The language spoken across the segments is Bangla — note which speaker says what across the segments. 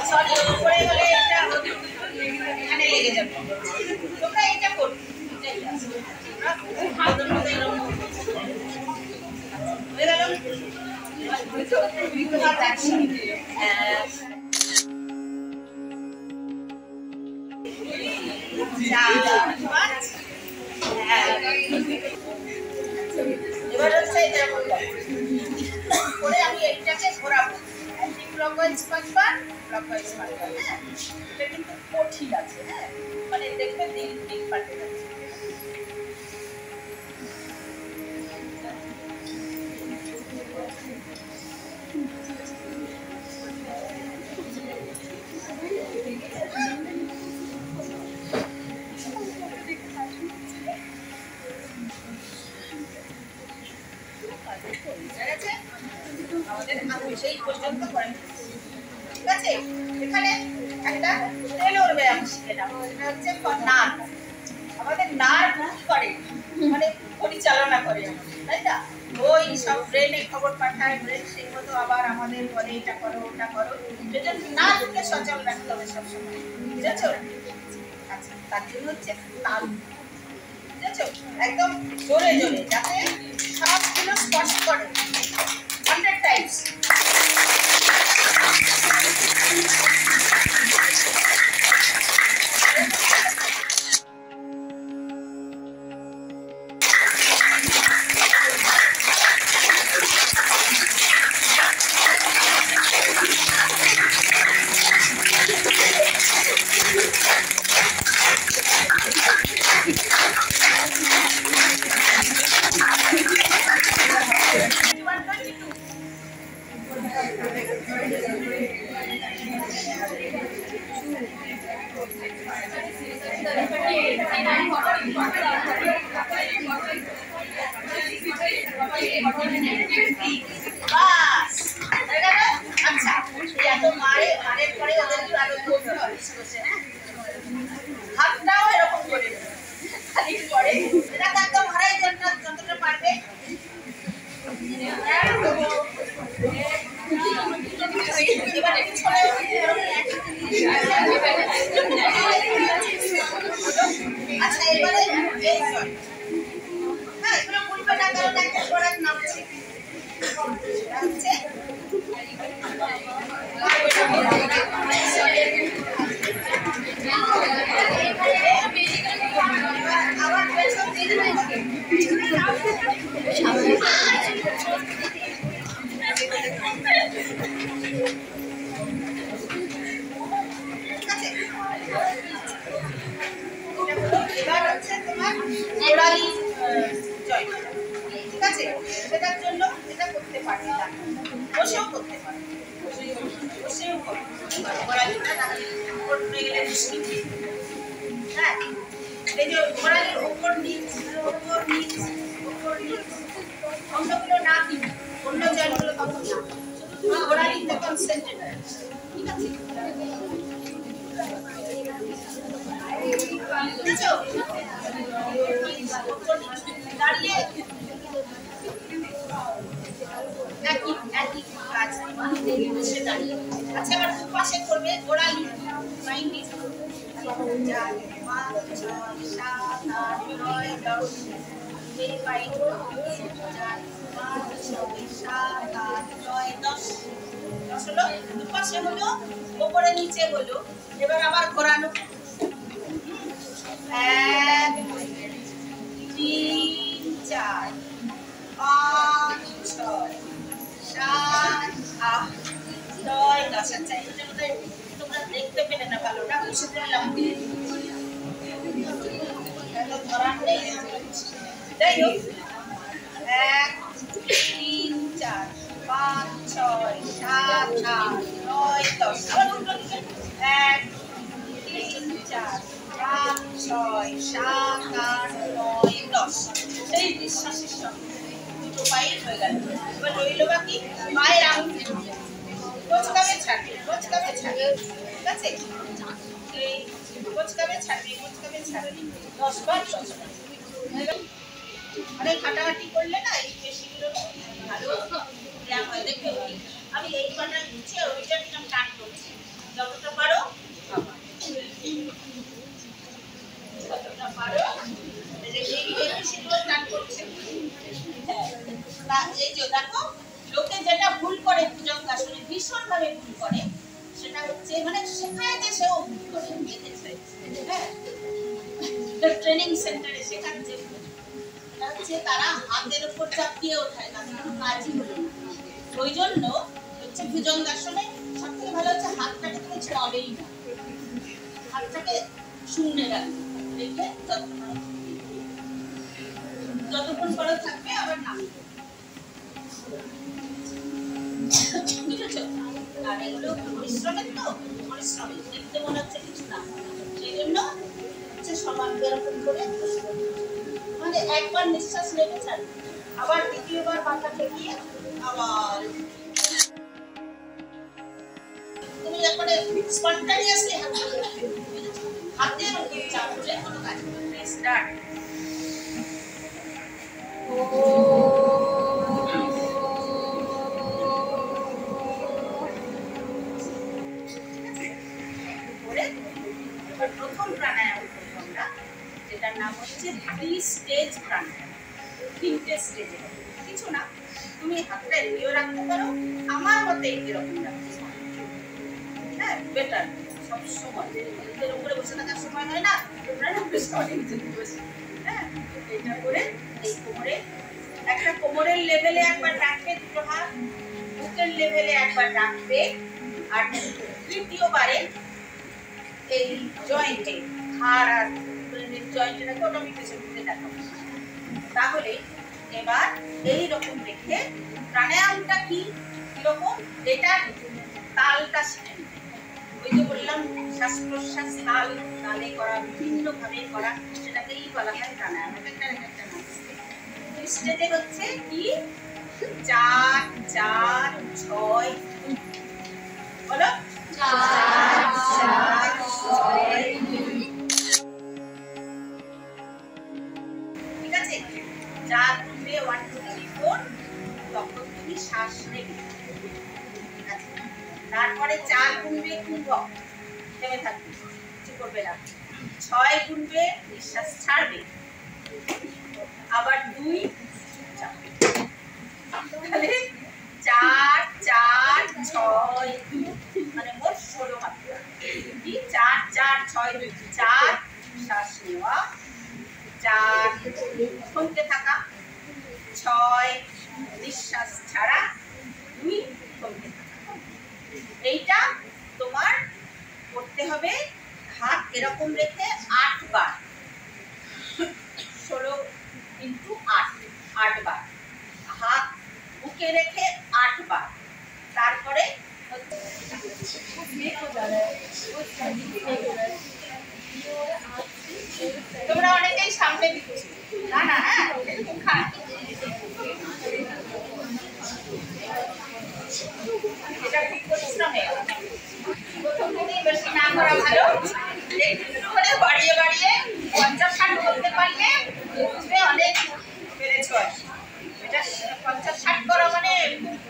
Speaker 1: সরি উপরে হলে এটা এখানে লেগে যাবে তোমরা এটা করো হয়ে গেল এবার হচ্ছে এটা করে আমি এইটাকে ঘোরাবো ক্লকওয়াইজ 5 বার ক্লকওয়াইজ 5 বার হ্যাঁ এটা কিন্তু কঠিন আছে হ্যাঁ মানে দেখবে দিক পাল্টে যাচ্ছে সেই পর্যন্ত করেন ঠিক আছে এখানে একটা টেলোর ব্যায়াম শিখে নাও এটা হচ্ছে নার্ভ আমাদের নার্ভ কি করে মানে পরিচালনা করে তাই না ওই সব ব্রেনে খবর পাঠায় ব্রেন সেই মতো আবার আমাদের বলে এটা করো ওটা করো সেজন্য নার্ভকে সচল রাখতে হবে সবসময় বুঝেছো আচ্ছা তার জন্য হচ্ছে তাল বুঝেছো একদম জোরে জোরে যাতে সবগুলো স্পর্শ করে 100 times আচ্ছা এত মারের পরে ওদের আরো ধরতে হবে হাতটাও এরকম করে খালি পরে এটা একদম হারাই যতটা পারবে আচ্ছা এবারে হ্যাঁ এগুলো বলবে না কারণ একটা প্রোডাক্ট নামছে হচ্ছে আবার পেছন দিয়ে দেবে এবার হচ্ছে তোমার গোড়ালি জয় ঠিক আছে সেটার জন্য এটা করতে পারি না বসেও করতে পারি বসেও গোড়ালিটা না করতে গেলে মুশকিল হ্যাঁ এই যে গোড়ালির উপর নিচ অন্যগুলো না কিন্তু অন্য জয়গুলো তখন না শুধু গোড়ালিতে কনসেন্ট্রেট ঠিক আছে দাঁড়িয়ে একই কাজ বসে দাঁড়িয়ে আচ্ছা এবার দুপাশে করবে গোড়ালি মাইন্ডি 4 5 6 7 8 9 10 এই পাইপ 4 5 6 7 8 9 10 হলো দুপাশে হলো উপরে নিচে হলো এবার আবার ঘোরানো 1 3 4 5 6 7 8 9 10 আচ্ছা এটা তোমরা দেখতে পেলে না ভালো না বসে পড়লাম এত ধরা নেই যাই হোক 1 3 4 5 6 7 8 9 10 আবার উল্টো দিকে 1 3 4 5 6 7 8 9 10 এই বিশ্বাসের সঙ্গে দুটো পায়ে হয়ে গেল এবার রইল বাকি পায়ের আঙুল কোচকাবে ছাড়বে ঠিক আছে এই কোচকাবে ছাড়বে 10 বার 10 বার অনেক হাঁটাহাঁটি করলে না এই পেশিগুলো ভালো ব্যায়াম হয় দেখবে আমি এই কটা নিচে ওইটা নিলাম টান করছি যতটা এই যে দেখো লোকে যেটা ভুল করে ভুজঙ্গাসনে ভীষণ ভাবে ভুল করে সেটা হচ্ছে মানে শেখায় যে সেও ভুল করে দেখেছে হ্যাঁ ট্রেনিং সেন্টারে শেখাচ্ছে এটা হচ্ছে তারা হাতের উপর চাপ দিয়ে ওঠায় তাদের কোনো কাজই হলো না ওই জন্য হচ্ছে ভুজঙ্গাসনে সব থেকে ভালো হচ্ছে হাতটাকে তুমি ছড়াবেই না হাতটাকে শূন্যে রাখবে রেখে যতক্ষণ পরে থাকবে আবার নামিয়ে বুঝেছো আর এগুলো পরিশ্রমের তো পরিশ্রমের দেখতে মনে হচ্ছে কিছু না সেই জন্য হচ্ছে সমান এরকম করে মানে একবার নিঃশ্বাস নেবে ছাড়বে আবার দ্বিতীয়বার মাথা ঠেকিয়ে আবার তুমি এরপরে স্পন্টানিয়াসলি হাতের উপর চাপ দিয়ে কোনো কাজ করবে স্টার্ট প্রথম প্রাণায়াম আমরা যেটার নাম হচ্ছে 3 স্টেজ প্রাণায়াম 3টে স্টেজে কিছু না তুমি হাতটা এগিয়ে রাখতে পারো আমার মতে এরকম রাখতে পারো হ্যাঁ বেটার সব সময় এর উপরে বসে থাকার সময় হয় না প্রাণায়াম বসে হ্যাঁ এটা করে এই কোমরে একটা কোমরের লেভেলে একবার রাখবে দুটো হাত বুকের লেভেলে একবার রাখবে আর তৃতীয়বারে এই জয়েন্টে হাড় আর জয়েন্টে রাখবে ওটা আমি পেছন দিকে দেখাবো তাহলে এবার এই রকম রেখে প্রাণায়ামটা কি কিরকম এটা তালটা শিখে নিতে ওই যে বললাম শ্বাস প্রশ্বাস তাল তালে করা বিভিন্ন ভাবে করা সেটাকেই বলা হয় প্রাণায়াম একটা নাম স্টেজে হচ্ছে কি 4 4 6 বলো 4 4 6 ঠিক আছে 4 গুণে 1 2 3 4 তখন তুমি শ্বাস নেবে ঠিক আছে তারপরে 4 গুণবে কুম্ভক থেমে থাকবে কিছু করবে না 6 গুণবে নিঃশ্বাস ছাড়বে আবার 2 তাহলে 4 4 6 2 মানে মোট 16 মাত্রা কি 4 4 6 2 4 শ্বাস নেওয়া 4 থমকে থাকা 6 নিঃশ্বাস ছাড়া 2 থমকে থাকা এইটা তোমার করতে হবে হাত এরকম রেখে 8 বার 16 into 8 বার হাত বুকে রেখে 8 বার তারপরে তোমরা অনেকেই সামনে দিচ্ছ না না হ্যাঁ এটা ঠিক পরিশ্রমে প্রথম দিনই বেশি না করা ভালো একটু করে বাড়িয়ে বাড়িয়ে 50-60 করতে পারলে বুঝবে অনেক বেড়েছ এটা 50-60 করা মানে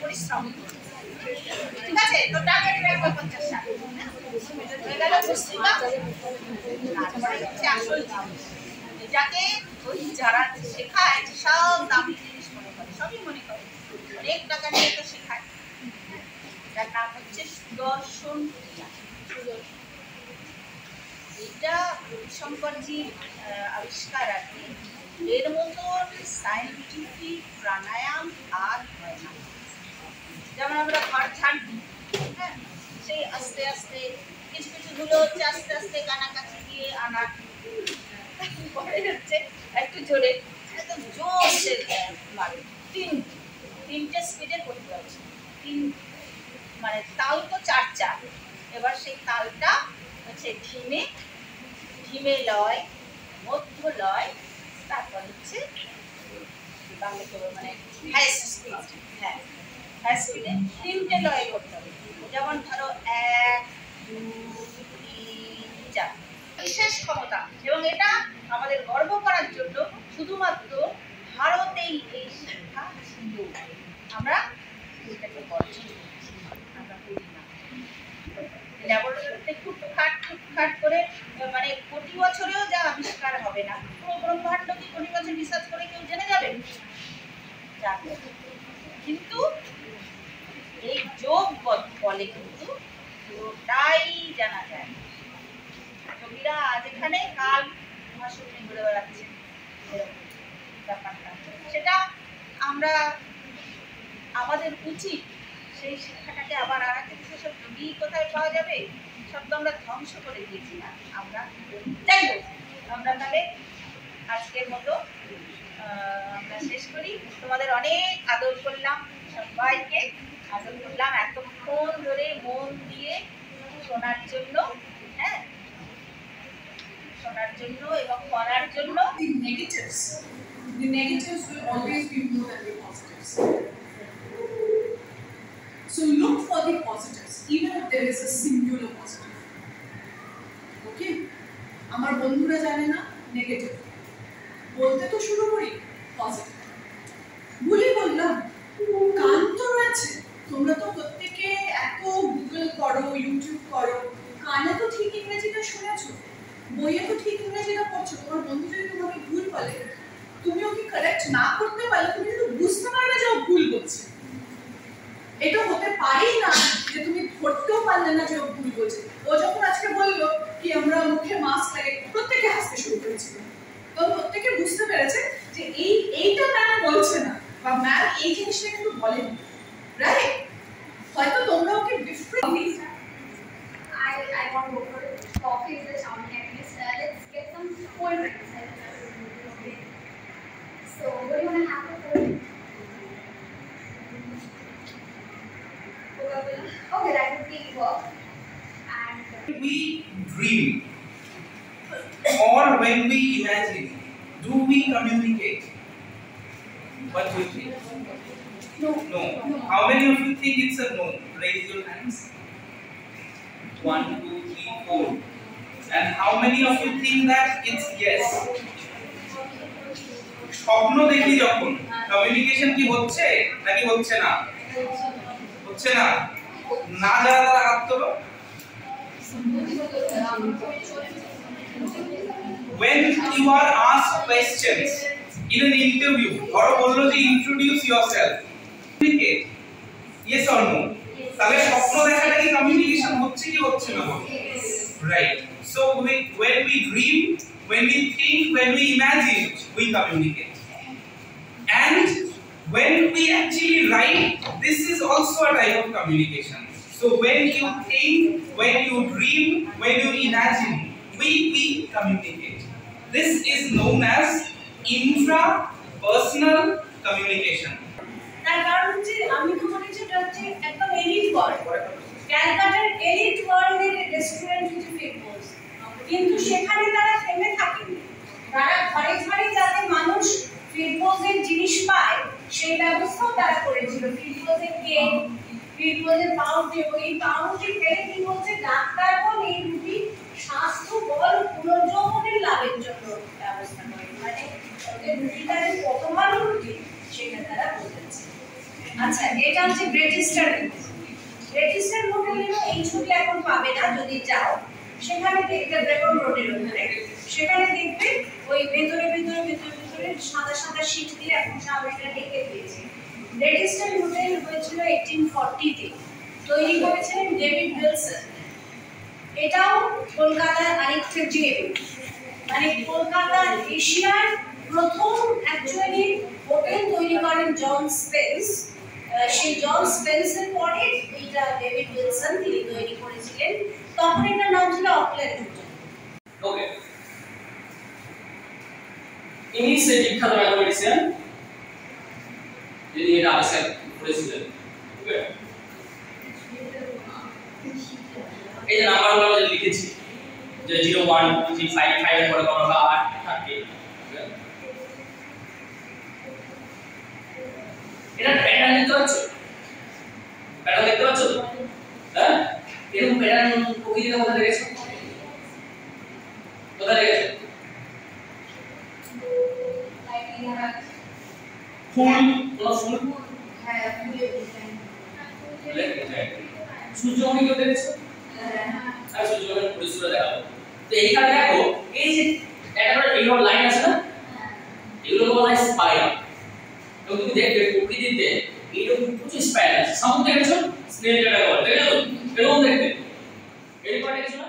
Speaker 1: পরিশ্রম ঠিক আছে তো টার্গেট রাখবে 50-60 হয়ে গেল বুঝছিলাম তারপরে হচ্ছে আসল জিনিস এটাকে ওই যারা শেখায় সব দামি জিনিস মনে করে সবই মনে করে অনেক টাকা নিয়ে তো শেখায় এটার নাম হচ্ছে সুদর্শন ক্রিয়া এটা রবিশঙ্করজির আবিষ্কার আর কি এর মতন সায়েন্টিফিক প্রাণায়াম আর হয় না যেমন আমরা ঘর ঝাড় দিই হ্যাঁ সেই আস্তে আস্তে কিছু কিছু ধুলো হচ্ছে আস্তে আস্তে কানাকাছি দিয়ে আনা পরে হচ্ছে একটু জোরে একদম জোরসে মারে তিনটে স্পিডে করতে হচ্ছে মানে তাল তো 4-4 এবার সেই তালটা হচ্ছে ধীমে ধীমে লয় মধ্য লয় তারপর হচ্ছে মানে হাইস্ট স্পিড হ্যাঁ হাইস্ট স্পিডে 3টে লয় করতে হবে যেমন ধরো 1 2 3 4 বিশেষ ক্ষমতা এবং এটা আমাদের গর্ব করার জন্য শুধুমাত্র ভারতেই এই শিক্ষা ছিল আমরা এটাকে বর্জন আমরা করি না ল্যাবরেটরিতে খুটখাট করে মানে কোটি বছরেও যা আবিষ্কার হবে না পুরো ব্রহ্মাণ্ড কি কোটি বছর রিসার্চ করে কেউ জেনে যাবে জানবে, কিন্তু এই যোগ বলে কিন্তু পুরোটাই জানা যায়। যোগীরা আজ এখানে, কাল মহাশূন্যে ঘুরে বেড়াচ্ছে, ব্যাপারটা সেটা আমরা আমাদের উচিত সেই শিক্ষাটাকে আবার আনাতে। সব যোগী কোথায় পাওয়া যাবে, সব তো আমরা ধ্বংস করে দিয়েছি না আমরা। যাই হোক, আমরা তাহলে আজকের মতো আমরা শেষ করি। তোমাদের অনেক আদর করলাম, সবাইকে আদর করলাম এতক্ষণ ধরে মন দিয়ে শোনার জন্য, হ্যাঁ, শোনার জন্য এবং করার জন্য।
Speaker 2: The negatives will always be more than the positives. So look for the positives, even if there is a singular positive. Okay? আমার বন্ধুরা জানে না নেগেটিভ, বলতে তো শুরু করি পজিটিভ। ভুলে বললাম, কান তো রয়েছে, তোমরা তো প্রত্যেকে এত গুগল করো, ইউটিউব করো, কানে তো ঠিক ইংরেজিটা শুনেছো, বইয়ে তো ঠিক ইংরেজিটা পড়ছো। তোমার বন্ধু যদি তোমাকে ভুল বলে, তুমি ওকে কারেক্ট না করতে পারলে তুমি কিন্তু বুঝতে পারবে যে ও ভুল বলছে। এটা হতে পারেই না যে তুমি ধরতেও পারলে না যে ও ভুল বলছে। ও যখন আজকে বললো কি আমরা মুখে মাস্ক লাগে, প্রত্যেকে হাসতে শুরু করেছিল। তো প্রত্যেকে বুঝতে পেরেছে যে এইটা ম্যাম বলছে না, বা ম্যাম এই জিনিসটা কিন্তু বলেনি, রাইট? হয়তো তোমরা ওকে different
Speaker 3: I want to go for coffee is the sound activist. Let's get some cold drinks. Okay. So, what do you want to have for cold drink? Coca-Cola. Okay, that would be work. And
Speaker 4: we dream or when we imagine, do we communicate? What do you think?
Speaker 3: no.
Speaker 4: How many of you think it's a no? Raise your hands. 1, 2, 3, 4. And how many of you think that it's yes? স্বপ্ন দেখি যখন, কমিউনিকেশন কি হচ্ছে নাকি হচ্ছে না? হচ্ছে না। না যারা তারা হাত তোলো। When you are asked questions in an interview, ধরো বললো যে introduce yourself, communicate, yes or no? তাহলে স্বপ্ন দেখাটা কি কমিউনিকেশন হচ্ছে কি হচ্ছে না? Right. So when we dream, when we think, when we imagine, we communicate. And when we actually write, this is also a type of communication. So when you think, when you dream, when you imagine, we communicate. This is known as intrapersonal communication.
Speaker 1: তার কারণ হচ্ছে আমি তো বলেছি এটা হচ্ছে একদম এলিট ওয়ার্ল্ড, ক্যালকাটার এলিট ওয়ার্ল্ডের রেস্টুরেন্ট হচ্ছে ফিটবোস, কিন্তু সেখানে তারা থেমে থাকেনি। তারা ঘরে ঘরে যাতে মানুষ ফিটবোসের জিনিস পায় সেই ব্যবস্থাও তারা করেছিল। ফিটবোসের কেক, ফিটবোসের পাউরুটি, ওই পাউরুটি খেলে কি বলছে ডাক্তারগণ এই রুটি স্বাস্থ্য বল পুনর্জীবনের লাভের জন্য ব্যবস্থা করে, মানে ওদের রুটিটা যে কত ভালো রুটি সেটা তারা বলতেছে। আচ্ছা, এটা হচ্ছে ব্রেটিস্টার ব্রেটিস্টার হোটেলের এই ছবি এখন পাবে না, যদি যাও সেখানে দেখবে ব্রেকন রোডের ওখানে, সেখানে দেখবে ওই ভেতরে ভেতরে ভেতরে ভেতরে সাদা সাদা শীট দিয়ে এখন সামনেটা ঢেকে দিয়েছে। ব্রেটিস্টার হোটেল হয়েছিল 1840-তে, তৈরি করেছিলেন ডেভিড উইলসন। এটাও কলকাতার আরেকটা জেল, মানে কলকাতার এশিয়ার প্রথম অ্যাকচুয়ালি হোটেল তৈরি করেন জন স্পেন্স। সেই জন স্পেন্সের পরে এটা ডেভিড উইলসন তিনি তৈরি করেছিলেন, তখন এটার নাম ছিল অকল্যান্ড হোটেল।
Speaker 5: ওকে, ইনি সেই বিখ্যাত ম্যাথমেটিশিয়ান যিনি এটা আবিষ্কার করেছিলেন। ওকে, এই যে নাম্বারগুলো আমরা লিখেছি যে 0 1 2 3 5 5 এর পরে কোনো 8 থাকে, এটা প্যাটার্ন দেখতে পাচ্ছ? প্যাটার্ন দেখতে পাচ্ছ? হ্যাঁ, এরকম প্যাটার্ন প্রকৃতিতে কোথায় দেখেছো? কোথায় দেখেছো? ফুল, কোন ফুল?
Speaker 3: হ্যাঁ, ফুলের ডিজাইন।
Speaker 5: সূর্যমুখী কেউ দেখেছো? আর সূর্যমুখী পরিসরে দেখাবো। তো এইখানে দেখো, এই যে একটা এইভাবে লাইন আছে না, এগুলো বলা হয় স্পাইরাল। তো তুমি দেখবে প্রকৃতিতে এইরকম প্রচুর স্পাইরাল আছে। সামনে দেখেছো স্নেল ড্রাগন, দেখেছো এরকম দেখতে এরকম দেখেছো না?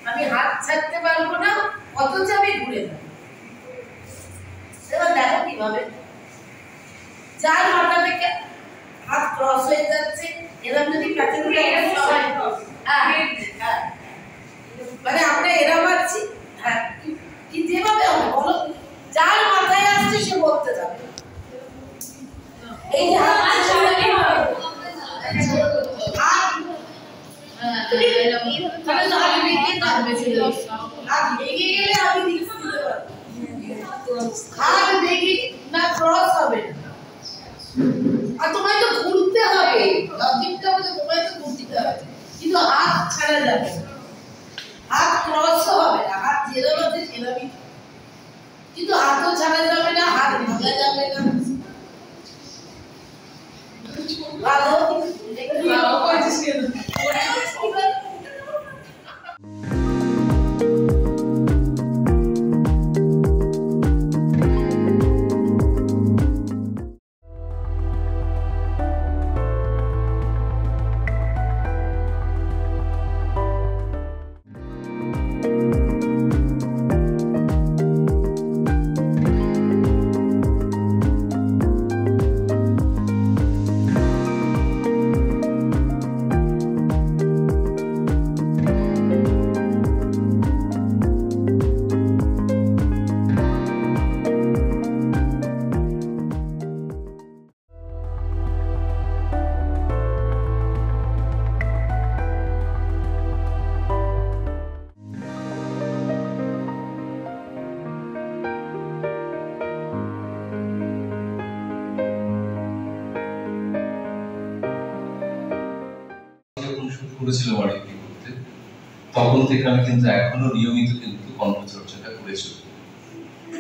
Speaker 6: আমি হাত ছাড়তে পারবো না, অথচ আমি ঘুরে যাবো। এবার দেখো কিভাবে যার মাথা থেকে হাত ক্রস হয়ে যাচ্ছে, এরকম যদি কাছে ঘুরে মানে আমরা এরকম আছি, হ্যাঁ কি যেভাবে হবে বলো, যার মাথায় আসছে সে বলতে যাবে। এই যে হাত তোমায় তো ঘুরতে হবে, কিন্তু হাত ছাড়া যাবে, হাত ক্রস হবে না, হাত যেরকম আছে সেরকমই, কিন্তু হাতও ছাড়া যাবে না, হাত ভাঙা যাবে না। ভালো
Speaker 7: করেছিল বাড়ি করতে, তখন থেকে আমি কিন্তু এখনো নিয়মিত কিন্তু কণ্ঠচর্চাটা করেছি।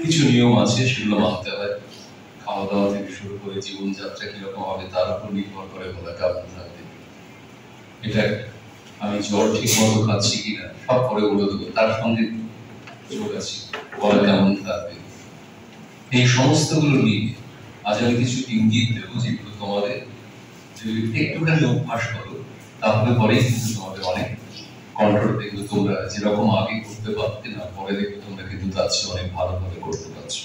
Speaker 7: কিছু নিয়ম আছে সেগুলো মানতে হয়, খাওয়া দাওয়া থেকে শুরু করে জীবনযাত্রা কিরকম হবে তার উপর নির্ভর করে বলা কেমন থাকবে। এটা আমি জল ঠিক মতো খাচ্ছি কিনা সব পরে বলে দেবো, তার সঙ্গে যোগ আছে বলা কেমন থাকবে। এই সমস্তগুলো নিয়ে আজ আমি কিছু ইঙ্গিত দেবো যেগুলো তোমাদের একটুখানি অভ্যাস করো, তাহলে পরেই কিন্তু তোমাদের অনেক কন্ট্রোল দেখবে, তোমরা যেরকম আগে করতে পারতে না পরে দেখবে তোমরা কিন্তু তার চেয়ে অনেক ভালোভাবে করতে পারছো।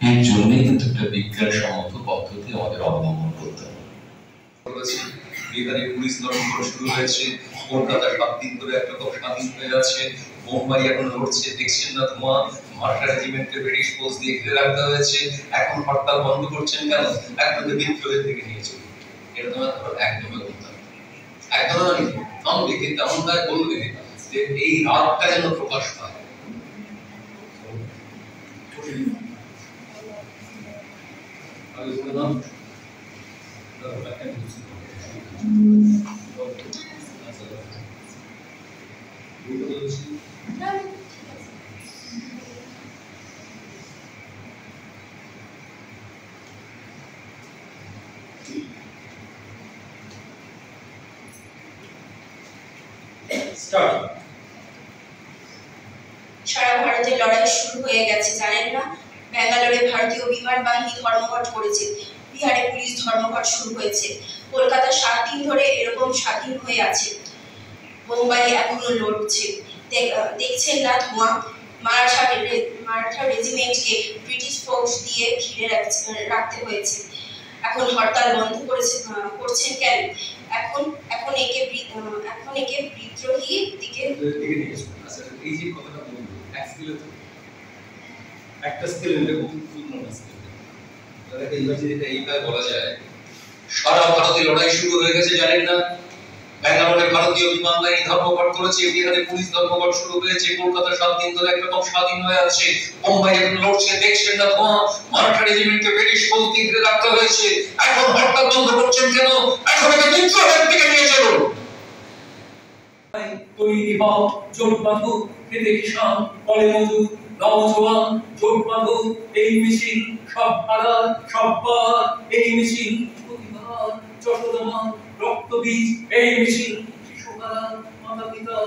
Speaker 7: এর জন্যই কিন্তু একটা বিজ্ঞানসম্মত পদ্ধতি আমাদের অবলম্বন করতে হবে। বিহারে পুলিশ লড়াই শুরু হয়েছে, কলকাতা 7 দিন ধরে একরকম স্বাধীন হয়ে আছে, মুম্বাই এখন লড়ছে, দেখছেন না ধোঁয়া, মার্শাল রেজিমেন্টের ব্রিটিশ ফোর্স দিয়ে ঘিরে রাখতে হয়েছে। এখন হরতাল বন্ধ করছেন কেন? একদম বিদ্রোহের দিকে নিয়ে চলুন। এটা তোমার একদমই বলতে একদম আমি দেখি তেমন তাই বলবে যে এই রাতটা যেন প্রকাশ পায়।
Speaker 1: সারা ভারতে লড়াই শুরু হয়ে গেছে, জানেন না? ব্যাঙ্গালোরে ভারতীয় বিমান বাহিনী ধর্মঘট করেছে, বিহারে পুলিশ ধর্মঘট শুরু হয়েছে, কলকাতা 7 দিন ধরে এরকম স্বাধীন হয়ে আছে, মুম্বাই এখনো লড়ছে, দেখছেন না ধোঁয়া, মারাঠা রেজিমেন্টকে ব্রিটিশ ফোর্স দিয়ে ঘিরে রাখতে হয়েছে। এখন হরতাল বন্ধ করছেন কেন? এখন একে বিদ্রোহী দিকে
Speaker 7: এই যে কথাটা বলবো একটা স্কেল এটা খুব পূর্ণ স্কেল, তাহলে এইভাবে বলা যায় সারা ভারতে লড়াই শুরু হয়ে গেছে, জানেন না? ব্যাঙ্গালোরে ভারতীয় বিমান বাহিনী ধর্মঘট করেছে, বিহারে পুলিশ ধর্মঘট শুরু হয়েছে, কলকাতা 7 দিন ধরে একরকম স্বাধীন হয়ে আছে, মুম্বাই এখন লড়ছে, দেখছেন না ধোঁয়া, মারাঠা রেজিমেন্টকে ব্রিটিশ ফোর্স দিয়ে ঘিরে রাখতে হয়েছে। এখন হরতাল বন্ধ করছেন কেন? এখন এটা বিদ্রোহের দিকে নিয়ে চলুন।
Speaker 5: তৈরি হও, জোট বাঁধো, খেতে কিষান, ফলে মজুর, নওজোয়ান, জোট বাঁধো, এই মিছিল সব হারার, সব পার, এই মিছিল প্রতিবার, যশোদামান, রক্তবীজ, এই মিছিল শিশুহারা, মাতা পিতা,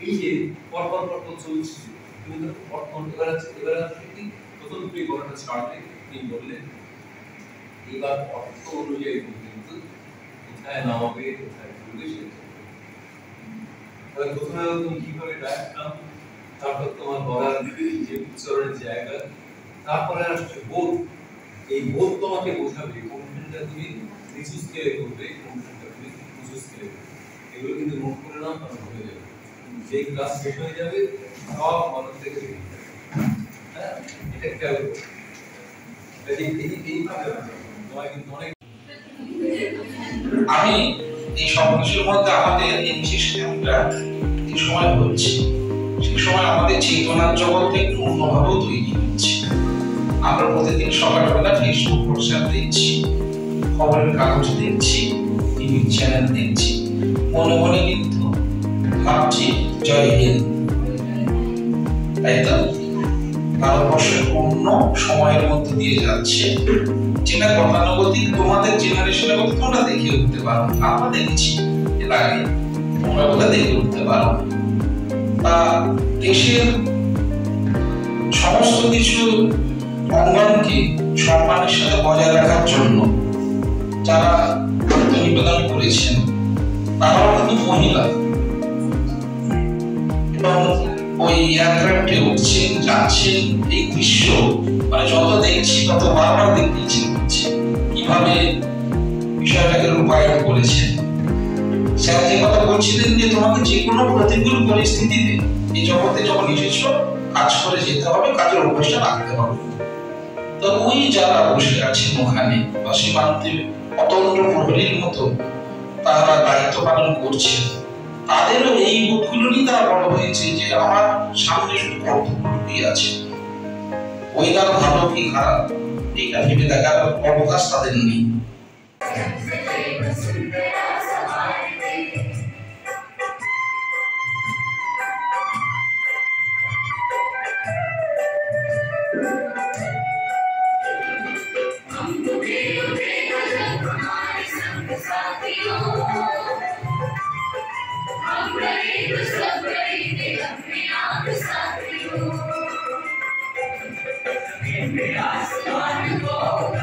Speaker 5: এই যে পরপর চলছে, কিন্তু বর্তমান এবার আছে কি প্রথম দুই কথাটা ছাড়লে তিনি বললেন এবার অর্থ অনুযায়ী কিন্তু কোথায় নামাবে, কোথায় চলবে সেটা প্রথমে তুমি কিভাবে ডাকতাম, তারপর তোমার বলার যে উচ্চারণের জায়গা, তারপরে আসছে বোধ। এই বোধ তোমাকে বোঝাবে কোনটা তুমি নিচু স্কেলে করবে, কোনটা তুমি উঁচু স্কেলে করবে। এগুলো কিন্তু নোট করে নাও, তাহলে হয়ে যাবে। যে ক্লাস শেষ হয়ে যাবে সব মন থেকে বেরিয়ে যাবে। হ্যাঁ, এটা খেয়াল করো। এইভাবে তোমায় কিন্তু অনেক
Speaker 4: আমি এই সব কিছুর মধ্যে আমাদের এই সিস্টেমটা যে সময় হচ্ছে সেই সময় আমাদের চেতনার জগৎটা একটু অন্যভাবেও তৈরি হচ্ছে। আমরা প্রতিদিন সকালবেলা ফেসবুক হোয়াটসঅ্যাপ দেখছি, খবরের কাগজ দেখছি, টিভি চ্যানেল দেখছি, মনে মনে কিন্তু ভাবছি জয় হিন্দ, তাই তো? ভারতবর্ষের অন্য সময়ের মধ্যে দিয়ে যাচ্ছে, যেটা গতানুগতিক তোমাদের জেনারেশনের মধ্যে তোমরা দেখে উঠতে পারো, আমরা দেখছি এর আগে, তোমরা বোধহয় দেখে উঠতে পারো। তা দেশের সমস্ত কিছু অঙ্গনকে সম্মানের সাথে বজায় রাখার জন্য যারা নিবেদন করেছেন তারাও কিন্তু মহিলা, এবং ওই এয়ারক্রাফটে উঠছেন, যাচ্ছেন, এই দৃশ্য মানে যত দেখছি তত বারবার দেখতে ইচ্ছে করছে কিভাবে বিষয়টাকে রূপায়ণ করেছেন। স্যার যে কথা বলছিলেন যে তোমাকে যে কোনো প্রতিকূল পরিস্থিতিতে এই জগতে যখন এসেছো কাজ করে যেতে হবে, কাজের অভ্যাসটা রাখতে হবে। তো ওই যারা বসে আছেন ওখানে বা সীমান্তে অতন্ত্র প্রহরীর মতো তারা দায়িত্ব পালন করছেন, তাদেরও এই বোধগুলো নিয়ে তারা বড় হয়েছে যে আমার সামনে শুধু কর্তব্যই আছে, ওয়েদার ভালো কি খারাপ এইটা ভেবে দেখার অবকাশ তাদের নেই।
Speaker 8: I'm